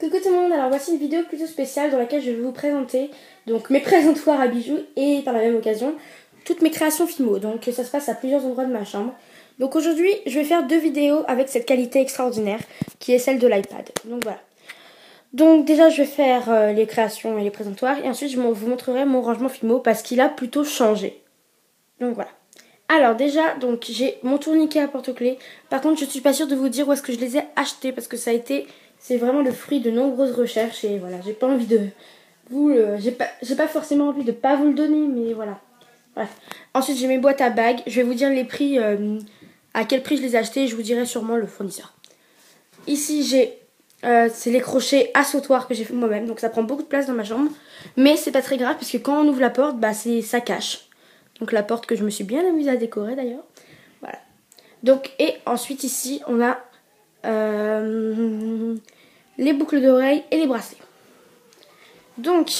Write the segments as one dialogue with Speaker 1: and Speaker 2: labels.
Speaker 1: Coucou tout le monde, alors voici une vidéo plutôt spéciale dans laquelle je vais vous présenter donc mes présentoirs à bijoux et par la même occasion toutes mes créations Fimo. Donc ça se passe à plusieurs endroits de ma chambre. Donc aujourd'hui je vais faire deux vidéos avec cette qualité extraordinaire qui est celle de l'iPad. Donc voilà. Donc déjà je vais faire les créations et les présentoirs et ensuite je vous montrerai mon rangement Fimo parce qu'il a plutôt changé. Donc voilà. Alors déjà, donc j'ai mon tourniquet à porte-clés. Par contre, je suis pas sûre de vous dire où est-ce que je les ai achetés parce que c'est vraiment le fruit de nombreuses recherches et voilà, j'ai pas envie de vous, j'ai pas forcément envie de pas vous le donner, mais voilà. Bref. Ensuite, j'ai mes boîtes à bagues. Je vais vous dire les prix, à quel prix je les ai achetés. Je vous dirai sûrement le fournisseur. Ici, c'est les crochets à sautoir que j'ai fait moi-même, donc ça prend beaucoup de place dans ma chambre, mais c'est pas très grave parce que quand on ouvre la porte, ça cache. Donc la porte que je me suis bien amusée à décorer d'ailleurs. Voilà. Donc, et ensuite ici, on a les boucles d'oreilles et les bracelets. Donc,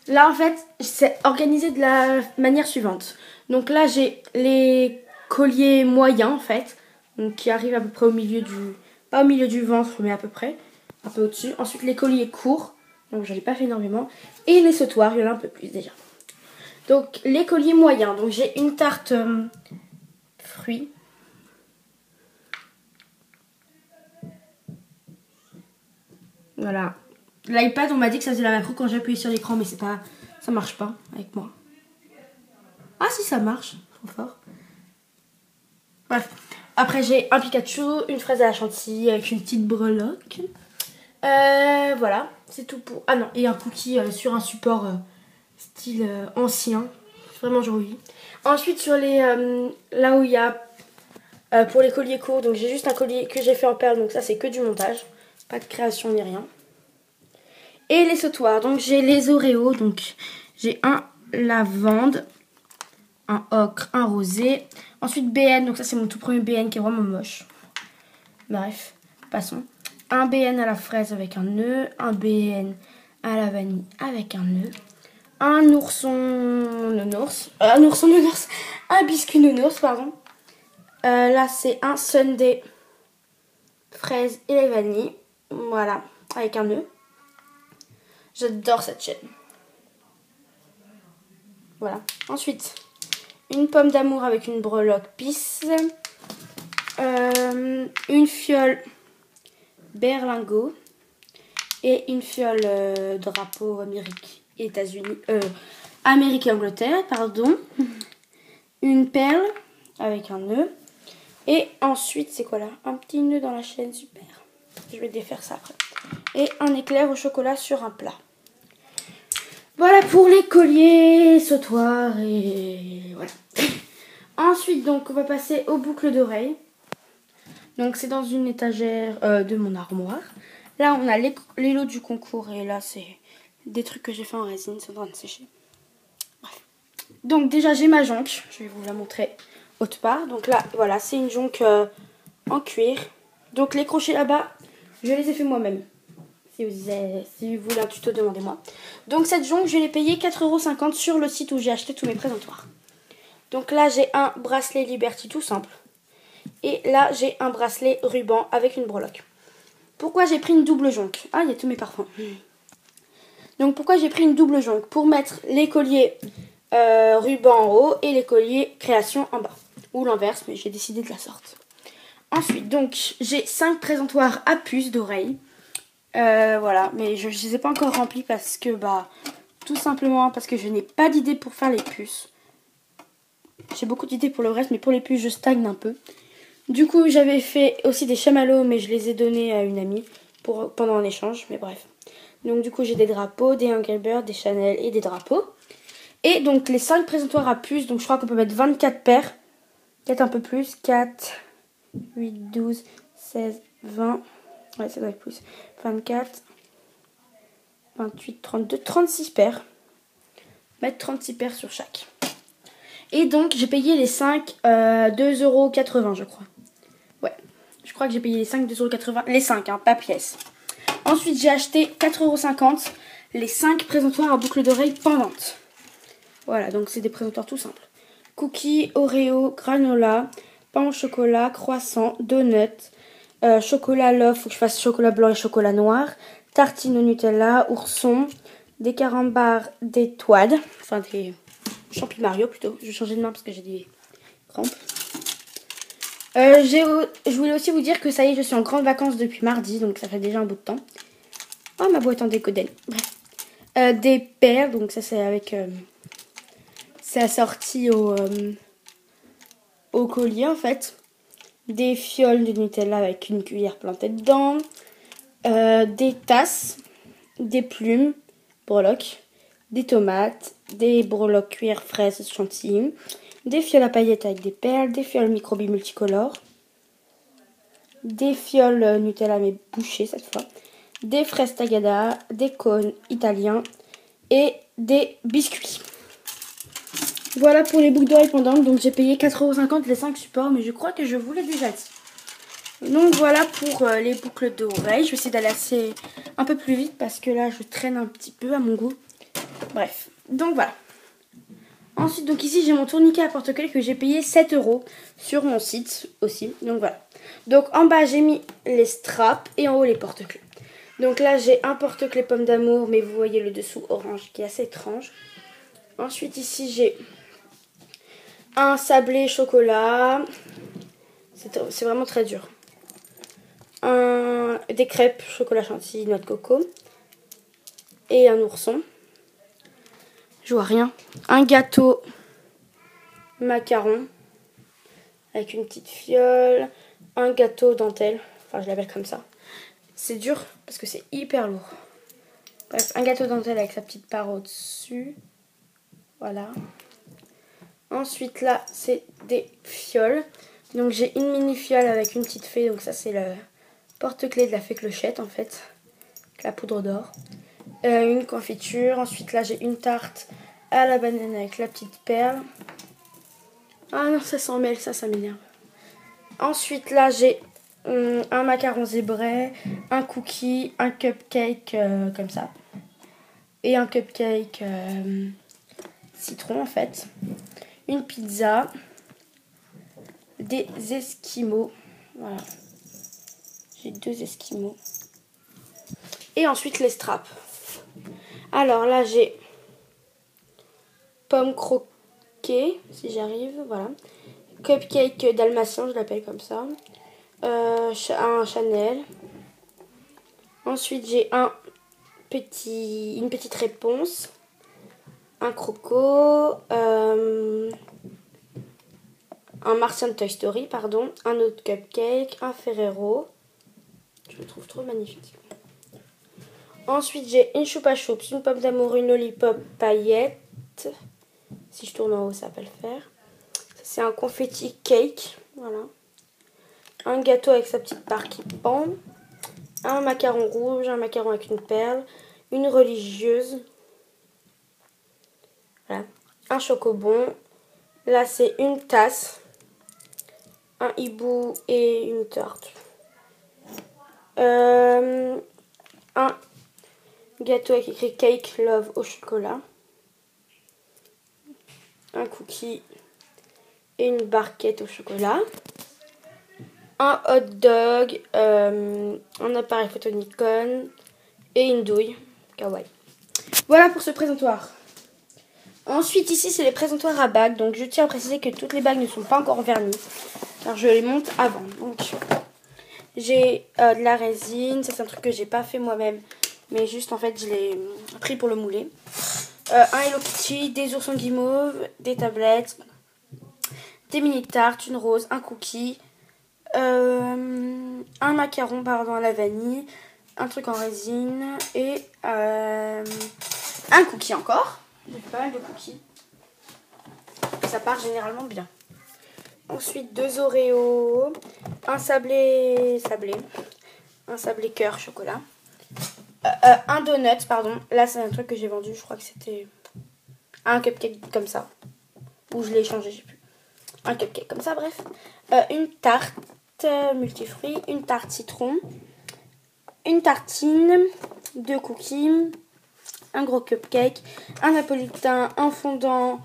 Speaker 1: là en fait, c'est organisé de la manière suivante. Donc là, j'ai les colliers moyens en fait, donc qui arrivent à peu près au milieu pas au milieu du ventre, mais à peu près, un peu au-dessus. Ensuite, les colliers courts, donc j'en ai pas fait énormément. Et les sautoirs, il y en a un peu plus déjà. Donc les colliers moyens, donc j'ai une tarte fruits. Voilà. L'iPad, on m'a dit que ça faisait la macro quand j'appuyais sur l'écran, mais ça marche pas avec moi. Ah si, ça marche, trop fort. Bref. Après j'ai un Pikachu, une fraise à la chantilly avec une petite breloque. Voilà, c'est tout pour... Ah non, et un cookie sur un support style ancien. Vraiment joli. Ensuite sur les... là où il y a... pour les colliers courts, donc j'ai juste un collier que j'ai fait en perles, donc ça c'est que du montage. Pas de création ni rien. Et les sautoirs, donc j'ai les Oreos, donc j'ai un lavande, un ocre, un rosé. Ensuite BN, donc ça c'est mon tout premier BN qui est vraiment moche. Bref, passons. Un BN à la fraise avec un nœud, un BN à la vanille avec un nœud, un ourson nounours, un biscuit nounours, pardon. Là c'est un sundae fraise et la vanille, voilà, avec un nœud. J'adore cette chaîne. Voilà. Ensuite, une pomme d'amour avec une breloque pisse. Une fiole berlingot. Et une fiole drapeau Amérique et États-Unis. Amérique et Angleterre, pardon. Une perle avec un nœud. Et ensuite, c'est quoi là? Un petit nœud dans la chaîne, super. Je vais défaire ça après. Et un éclair au chocolat sur un plat. Voilà pour les colliers, sautoirs et voilà. Ensuite, donc, on va passer aux boucles d'oreilles. Donc, c'est dans une étagère de mon armoire. Là, on a les lots du concours et là, c'est des trucs que j'ai fait en résine, c'est en train de sécher. Bref. Donc, déjà, j'ai ma jonque. Je vais vous la montrer autre part. Donc là, voilà, c'est une jonque en cuir. Donc, les crochets là-bas, je les ai fait moi-même. Si vous voulez un tuto, demandez-moi. Donc cette jonque, je l'ai payée 4,50 € sur le site où j'ai acheté tous mes présentoirs. Donc là, j'ai un bracelet Liberty tout simple. Et là, j'ai un bracelet ruban avec une breloque. Pourquoi j'ai pris une double jonque? Ah, il y a tous mes parfums. Donc pourquoi j'ai pris une double jonque? Pour mettre les colliers ruban en haut et les colliers création en bas. Ou l'inverse, mais j'ai décidé de la sorte. Ensuite, donc, j'ai 5 présentoirs à puces d'oreilles. Voilà, mais je ne les ai pas encore remplis parce que, tout simplement parce que je n'ai pas d'idée pour faire les puces. J'ai beaucoup d'idées pour le reste, mais pour les puces, je stagne un peu. Du coup, j'avais fait aussi des chamallows, mais je les ai donnés à une amie pendant un échange, mais bref. Donc, du coup, j'ai des drapeaux, des Angry Birds, des Chanel et des drapeaux. Et donc, les 5 présentoirs à puces, donc je crois qu'on peut mettre 24 paires. Peut-être un peu plus, 4, 8, 12, 16, 20... Ouais, ça doit être plus. 24, 28, 32, 36 paires. Mettre 36 paires sur chaque. Et donc, j'ai payé les 5 2,80 € je crois. Ouais, je crois que j'ai payé les 5 2,80 €. Les 5, hein, pas pièce. Ensuite, j'ai acheté 4,50 € les 5 présentoirs à boucle d'oreille pendantes. Voilà, donc c'est des présentoirs tout simples. Cookies, Oreo, granola, pain au chocolat, croissant, donuts, Chocolat Love, faut que je fasse chocolat blanc et chocolat noir. Tartine au Nutella, ourson, des carambars d'étoiles, enfin des champi Mario plutôt. Je vais changer de main parce que j'ai des crampes. Je voulais aussi vous dire que ça y est, je suis en grande vacances depuis mardi, donc ça fait déjà un bout de temps. Oh, ma boîte en décodène. Bref. Des perles, donc ça c'est avec... c'est assorti au collier en fait. Des fioles de Nutella avec une cuillère plantée dedans. Des tasses, des plumes, breloques, des tomates, des breloques cuir fraises chantilly, des fioles à paillettes avec des perles, des fioles microbilles multicolores, des fioles Nutella mais bouchées cette fois, des fraises tagada, des cônes italiens et des biscuits. Voilà pour les boucles d'oreilles pendantes. Donc j'ai payé 4,50 € les 5 supports, mais je crois que je vous l'ai déjà dit. Donc voilà pour les boucles d'oreilles. Je vais essayer d'aller assez un peu plus vite parce que là je traîne un petit peu à mon goût. Bref, donc voilà. Ensuite, donc ici j'ai mon tourniquet à porte-clés que j'ai payé 7 € sur mon site aussi. Donc voilà. Donc en bas j'ai mis les straps et en haut les porte-clés. Donc là j'ai un porte-clés pomme d'amour, mais vous voyez le dessous orange qui est assez étrange. Ensuite ici j'ai un sablé chocolat. C'est vraiment très dur. Des crêpes chocolat chantilly, noix de coco. Et un ourson. Je vois rien. Un gâteau macaron. Avec une petite fiole. Un gâteau dentelle. Enfin, je l'appelle comme ça. C'est dur parce que c'est hyper lourd. Bref, un gâteau dentelle avec sa petite part au-dessus. Voilà. Ensuite, là, c'est des fioles. Donc, j'ai une mini fiole avec une petite fée. Donc, ça, c'est le porte-clés de la fée clochette, en fait. Avec la poudre d'or. Une confiture. Ensuite, là, j'ai une tarte à la banane avec la petite perle. Ah non, ça s'en mêle, ça m'énerve. Ensuite, là, j'ai un macaron zébré, un cookie, un cupcake comme ça. Et un cupcake citron, en fait. Une pizza. Des esquimaux. Voilà. J'ai 2 esquimaux. Et ensuite, les straps. Alors là, j'ai pomme croquée, si j'arrive, voilà. Cupcake dalmatien, je l'appelle comme ça. Un Chanel. Ensuite, j'ai une petite réponse. Un croco. Un martien de Toy Story, pardon. Un autre cupcake. Un Ferrero. Je le trouve trop magnifique. Ensuite, j'ai une choupa choups, une pomme d'amour, une lollipop paillette. Si je tourne en haut, ça va le faire. C'est un confetti cake. Voilà. Un gâteau avec sa petite part qui pend. Un macaron rouge, un macaron avec une perle. Une religieuse. Voilà. Un chocobon. Là, c'est une tasse. Un hibou et une tarte. Un gâteau avec écrit Cake Love au chocolat. Un cookie et une barquette au chocolat. Un hot dog, un appareil photo Nikon et une douille kawaii. Voilà pour ce présentoir. Ensuite ici c'est les présentoirs à bagues. Donc je tiens à préciser que toutes les bagues ne sont pas encore vernies. Alors je les monte avant. Donc j'ai de la résine. Ça c'est un truc que j'ai pas fait moi-même. Mais juste en fait je l'ai pris pour le mouler. Un Hello Kitty, des oursons guimauves, des tablettes, des mini tartes, une rose, un cookie, un macaron à la vanille, un truc en résine et un cookie encore. J'ai pas mal de cookies. Ça part généralement bien. Ensuite 2 Oreos, un sablé cœur chocolat. Un donut, pardon. Là, c'est un truc que j'ai vendu. Je crois que c'était un cupcake comme ça. Ou je l'ai changé, je sais plus. Un cupcake comme ça, bref. Une tarte multifruits. Une tarte citron. Une tartine. 2 cookies. Un gros cupcake. Un napolitain. Un fondant.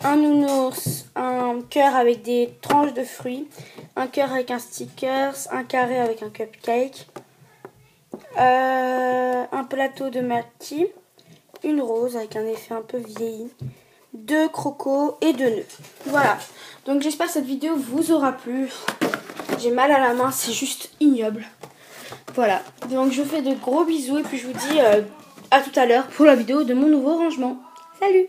Speaker 1: un nounours, un cœur avec des tranches de fruits, un cœur avec un sticker, un carré avec un cupcake, un plateau de maki, une rose avec un effet un peu vieilli, 2 crocos et 2 nœuds. Voilà, donc j'espère que cette vidéo vous aura plu. J'ai mal à la main, c'est juste ignoble. Voilà, donc je vous fais de gros bisous et puis je vous dis à tout à l'heure pour la vidéo de mon nouveau rangement. Salut!